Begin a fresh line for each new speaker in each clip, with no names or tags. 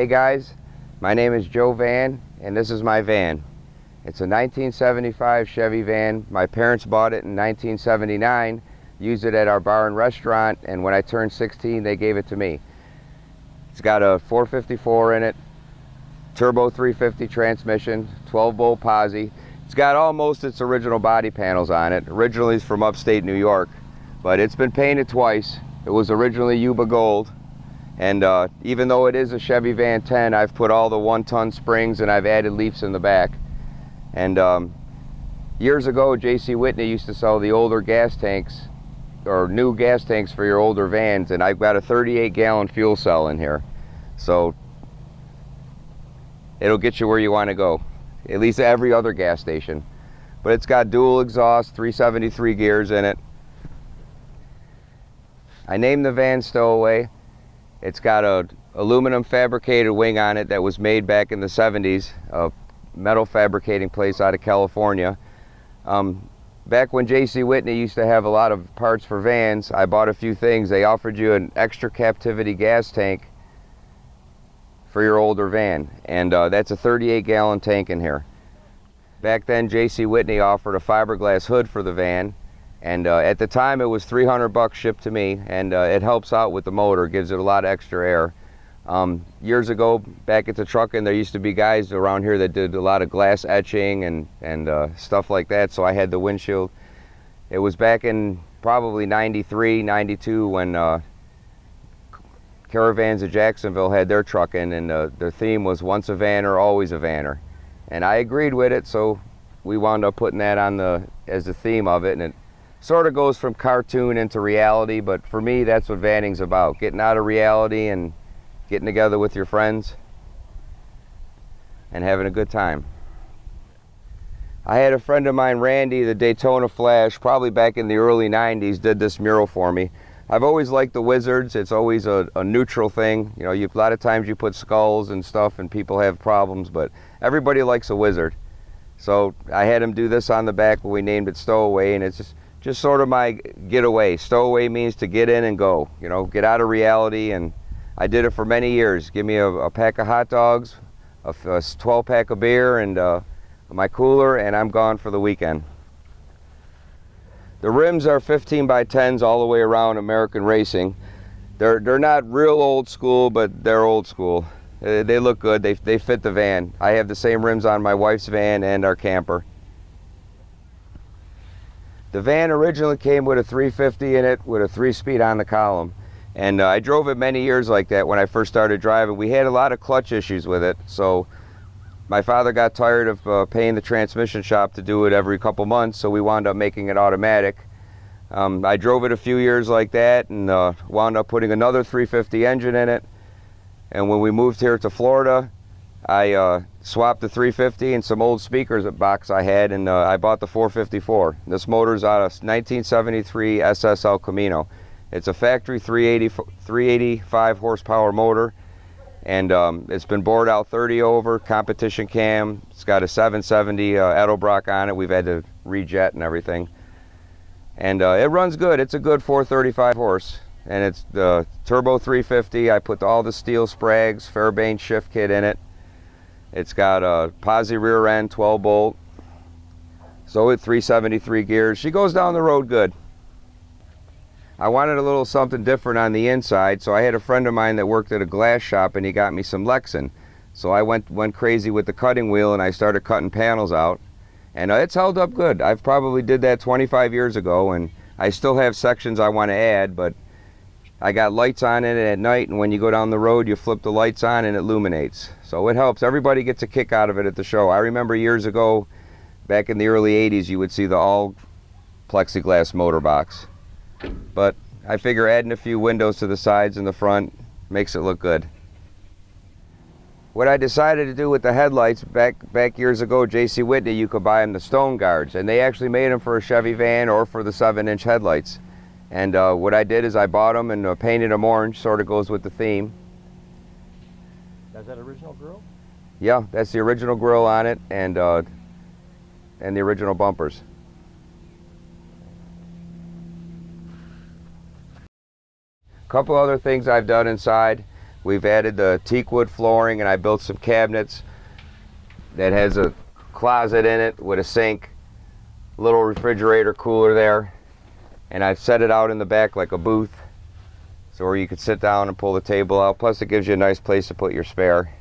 Hey guys, my name is Joe Van and this is my van. It's a 1975 Chevy van. My parents bought it in 1979, used it at our bar and restaurant, and when I turned 16 they gave it to me. It's got a 454 in it, turbo 350 transmission, 12-bolt posi. It's got almost its original body panels on it. Originally it's from upstate New York, but it's been painted twice. It was originally Yuba Gold. And even though it is a Chevy Van 10, I've put all the 1-ton springs and I've added leafs in the back. And years ago, J.C. Whitney used to sell the older gas tanks, or new gas tanks for your older vans, and I've got a 38-gallon fuel cell in here. So it'll get you where you want to go, at least every other gas station. But it's got dual exhaust, 373 gears in it. I named the van Stowaway. It's got a aluminum fabricated wing on it that was made back in the 70s, a metal fabricating place out of California. Back when J.C. Whitney used to have a lot of parts for vans, I bought a few things. They offered you an extra captivity gas tank for your older van, and that's a 38-gallon tank in here. Back then, J.C. Whitney offered a fiberglass hood for the van. And at the time it was $300 shipped to me, and it helps out with the motor, gives it a lot of extra air. Years ago, back at the trucking, there used to be guys around here that did a lot of glass etching and stuff like that, so I had the windshield. It was back in probably 93, 92 when Caravans of Jacksonville had their trucking, and their theme was once a vanner, always a vanner. And I agreed with it, so we wound up putting that on as the theme of it, and it sort of goes from cartoon into reality, but for me that's what vanning's about, getting out of reality and getting together with your friends and having a good time. I had a friend of mine, Randy, the Daytona Flash, probably back in the early 90s, did this mural for me. I've always liked the Wizards. It's always a neutral thing. You know, a lot of times you put skulls and stuff and people have problems, but everybody likes a wizard. So I had him do this on the back when we named it Stowaway, and it's just sort of my getaway. Stowaway means to get in and go, you know, get out of reality, and I did it for many years. Give me a pack of hot dogs, a 12-pack of beer, and my cooler, and I'm gone for the weekend. The rims are 15 by 10s all the way around American Racing. They're not real old school, but they're old school. They look good, they fit the van. I have the same rims on my wife's van and our camper. The van originally came with a 350 in it with a 3-speed on the column, and I drove it many years like that when I first started driving. We had a lot of clutch issues with it, so my father got tired of paying the transmission shop to do it every couple months, so we wound up making it automatic. I drove it a few years like that and wound up putting another 350 engine in it, and when we moved here to Florida, I swapped the 350 and some old speakers box I had, and I bought the 454. This motor's out of 1973 SSL Camino. It's a factory 385 horsepower motor, and it's been bored out 30 over, competition cam. It's got a 770 Edelbrock on it. We've had to rejet and everything. And it runs good. It's a good 435 horse. And it's the turbo 350. I put all the steel sprags, Fairbairn shift kit in it. It's got a posi rear end, 12-bolt. So with 373 gears, she goes down the road good. I wanted a little something different on the inside, so I had a friend of mine that worked at a glass shop and he got me some Lexan. So I went crazy with the cutting wheel and I started cutting panels out. And it's held up good. I've probably did that 25 years ago, and I still have sections I want to add, but I got lights on it at night, and when you go down the road, you flip the lights on and it illuminates. So it helps. Everybody gets a kick out of it at the show. I remember years ago, back in the early 80s, you would see the all plexiglass motor box. But I figure adding a few windows to the sides and the front makes it look good. What I decided to do with the headlights, back years ago, J.C. Whitney, you could buy them the stone guards, and they actually made them for a Chevy van or for the 7-inch headlights. And what I did is I bought them and painted them orange, sort of goes with the theme.
Is that original grille?
Yeah, that's the original grille on it, and the original bumpers. A couple other things I've done inside. We've added the teak wood flooring, and I built some cabinets that has a closet in it with a sink, little refrigerator cooler there, and I've set it out in the back like a booth, so where you could sit down and pull the table out. Plus it gives you a nice place to put your spare.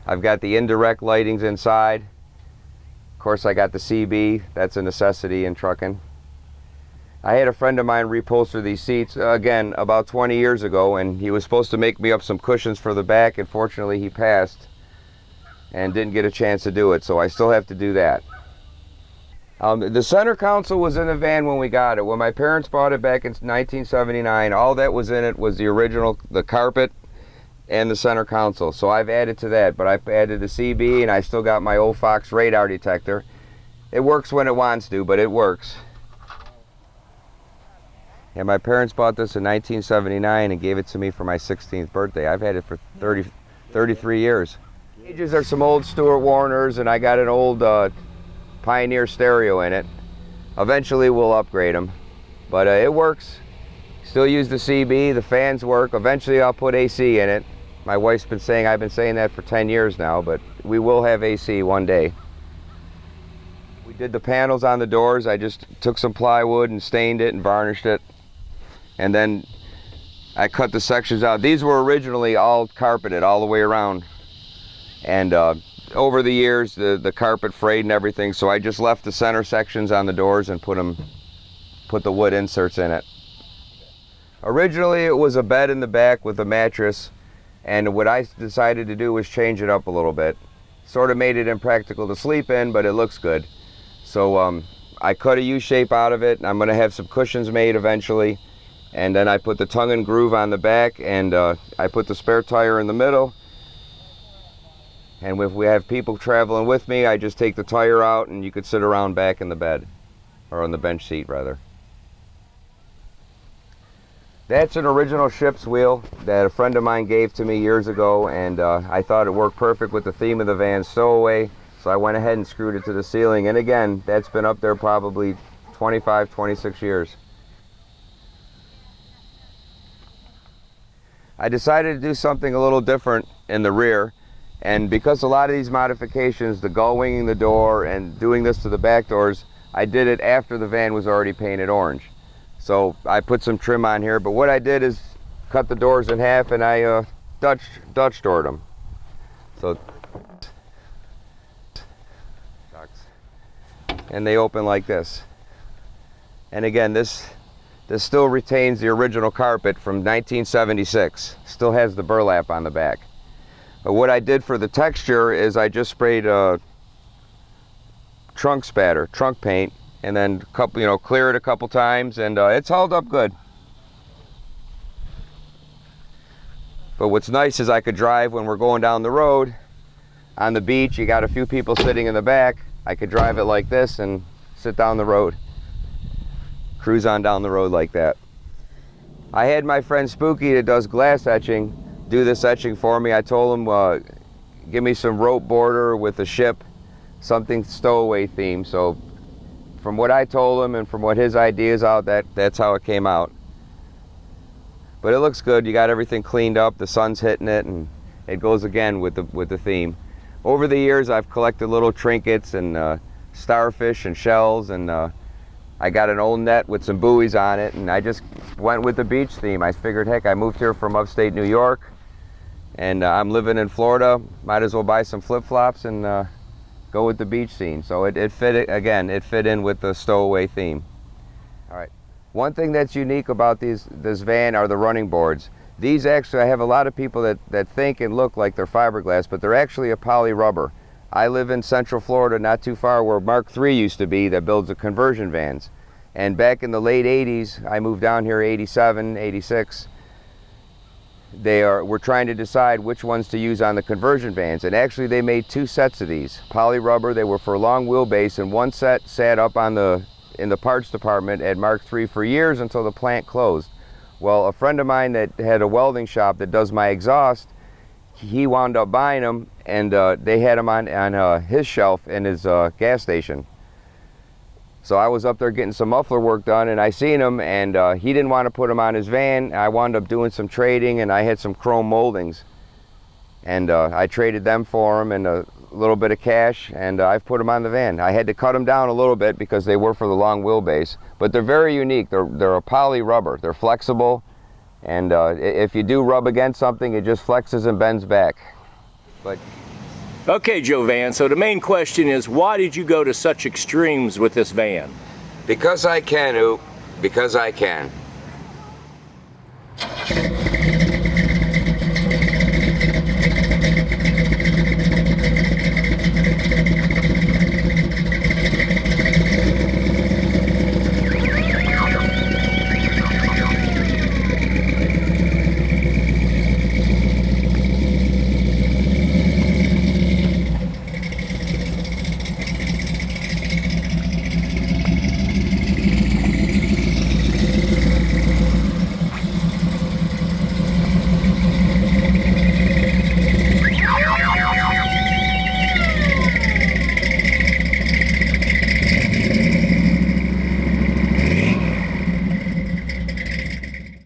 I've got the indirect lightings inside. Of course I got the CB, that's a necessity in trucking. I had a friend of mine reupholster these seats, again, about 20 years ago, and he was supposed to make me up some cushions for the back. Unfortunately, he passed and didn't get a chance to do it, so I still have to do that. The center console was in the van when we got it. When my parents bought it back in 1979, all that was in it was the original, the carpet and the center console. So I've added to that, but I've added the CB, and I still got my old Fox radar detector. It works when it wants to, but it works. And my parents bought this in 1979 and gave it to me for my 16th birthday. I've had it for 33 years. Cages are some old Stuart Warners, and I got an old Pioneer stereo in it. Eventually we'll upgrade them, but it works. Still use the CB, the fans work. Eventually I'll put AC in it. My wife's been saying, I've been saying that for 10 years now, but we will have AC one day. We did the panels on the doors. I just took some plywood and stained it and varnished it. And then I cut the sections out. These were originally all carpeted all the way around. And over the years, the carpet frayed and everything, so I just left the center sections on the doors and put the wood inserts in it. Originally, it was a bed in the back with a mattress, and what I decided to do was change it up a little bit. Sort of made it impractical to sleep in, but it looks good. So I cut a U-shape out of it, and I'm going to have some cushions made eventually. And then I put the tongue and groove on the back, and I put the spare tire in the middle. And if we have people traveling with me, I just take the tire out, and you could sit around back in the bed, or on the bench seat rather. That's an original ship's wheel that a friend of mine gave to me years ago, and I thought it worked perfect with the theme of the van, Stowaway, so I went ahead and screwed it to the ceiling. And again, that's been up there probably 25, 26 years. I decided to do something a little different in the rear, and because a lot of these modifications, the gull winging the door and doing this to the back doors, I did it after the van was already painted orange. So I put some trim on here, but what I did is cut the doors in half, and I Dutch doored them. So, and they open like this. And again, this still retains the original carpet from 1976. Still has the burlap on the back. But what I did for the texture is I just sprayed trunk spatter, trunk paint, and then clear it a couple times, and it's held up good. But what's nice is I could drive when we're going down the road on the beach. You got a few people sitting in the back. I could drive it like this and sit down the road, cruise on down the road like that. I had my friend Spooky that does glass etching do this etching for me. I told him, give me some rope border with a ship, something stowaway theme. So from what I told him and from what his ideas out, that's how it came out. But it looks good. You got everything cleaned up. The sun's hitting it, and it goes again with the theme. Over the years, I've collected little trinkets and starfish and shells, and I got an old net with some buoys on it, and I just went with the beach theme. I figured, heck, I moved here from upstate New York, and I'm living in Florida. Might as well buy some flip-flops and go with the beach scene. So it fit in with the stowaway theme. All right. One thing that's unique about this van are the running boards. These actually, I have a lot of people that think and look like they're fiberglass, but they're actually a poly rubber. I live in Central Florida, not too far where Mark III used to be, that builds the conversion vans. And back in the late 80s, I moved down here 87, 86. We're trying to decide which ones to use on the conversion vans. And actually they made two sets of these. Poly rubber, they were for long wheelbase, and one set sat up in the parts department at Mark III for years until the plant closed. Well, a friend of mine that had a welding shop that does my exhaust, he wound up buying them, and they had them on his shelf in his gas station. So I was up there getting some muffler work done, and I seen him, and he didn't want to put them on his van. I wound up doing some trading, and I had some chrome moldings, and I traded them for him and a little bit of cash, and I've put them on the van. I had to cut them down a little bit because they were for the long wheelbase, but they're very unique. They're a poly rubber. They're flexible, and if you do rub against something, it just flexes and bends back. But
Okay, Joe Van, so the main question is, why did you go to such extremes with this van?
because I can, Oop, because I can.